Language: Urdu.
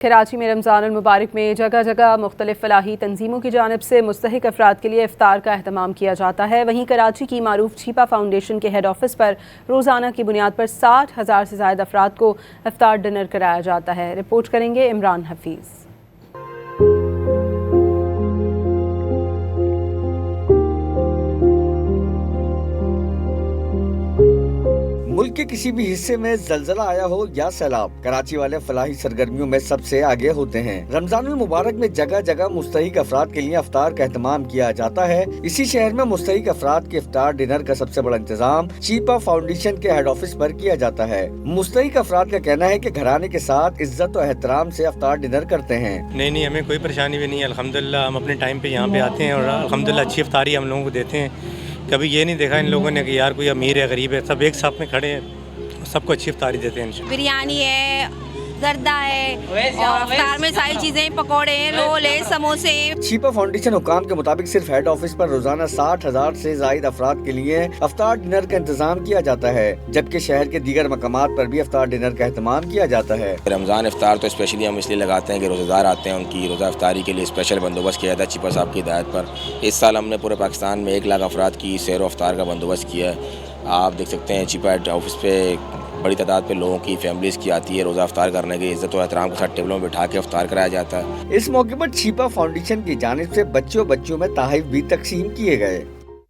کراچی میں رمضان المبارک میں جگہ جگہ مختلف فلاحی تنظیموں کی جانب سے مستحق افراد کے لیے افطار کا اہتمام کیا جاتا ہے۔ وہیں کراچی کی معروف چھیپا فاؤنڈیشن کے ہیڈ آفس پر روزانہ کی بنیاد پر 60,000 سے زائد افراد کو افطار ڈنر کرایا جاتا ہے۔ رپورٹ کریں گے عمران حفیظ۔ ملک کے کسی بھی حصے میں زلزلہ آیا ہو یا سیلاب، کراچی والے فلاحی سرگرمیوں میں سب سے آگے ہوتے ہیں۔ رمضان المبارک میں جگہ جگہ مستحق افراد کے لیے افطار کا اہتمام کیا جاتا ہے۔ اسی شہر میں مستحق افراد کے افطار ڈنر کا سب سے بڑا انتظام چھیپا فاؤنڈیشن کے ہیڈ آفس پر کیا جاتا ہے۔ مستحق افراد کا کہنا ہے کہ گھرانے کے ساتھ عزت و احترام سے افطار ڈنر کرتے ہیں۔ نہیں ہمیں کوئی پریشانی بھی نہیں ہے، الحمدللہ ہم اپنے ٹائم پہ یہاں پہ آتے ہیں اور الحمدللہ اچھی افطاری ہم لوگوں کو دیتے ہیں۔ کبھی یہ نہیں دیکھا ان لوگوں نے کہ یار کوئی امیر ہے غریب ہے، سب ایک ساتھ میں کھڑے ہیں، سب کو اچھی افطاری دیتے ہیں۔ بریانی ہے، زردہ ہے اور افطار میں ساری چیزیں، پکوڑے، رول ہے، سموسے۔ چھیپا فاؤنڈیشن حکام کے مطابق صرف ہیڈ آفس پر روزانہ 60,000 سے زائد افراد کے لیے افطار ڈنر کا انتظام کیا جاتا ہے، جبکہ شہر کے دیگر مقامات پر بھی افطار ڈنر کا اہتمام کیا جاتا ہے۔ رمضان افطار تو اسپیشلی ہم اس لیے لگاتے ہیں کہ روزہ دار آتے ہیں، ان کی روزہ افطاری کے لیے اسپیشل بندوبست کیا جاتا ہے چھیپا صاحب کی ہدایت پر۔ اس سال ہم نے پورے پاکستان میں 1 لاکھ افراد کی سیر و افطار کا بندوبست کیا ہے۔ آپ دیکھ سکتے ہیں چھیپا ہیڈ آفس پہ بڑی تعداد پہ لوگوں کی فیملیز کی آتی ہے، روزہ افطار کرنے کی عزت و احترام کے ساتھ ٹیبلوں میں بٹھا کے افطار کرایا جاتا ہے۔ اس موقع پر چھیپا فاؤنڈیشن کی جانب سے بچوں میں تحائف بھی تقسیم کیے گئے۔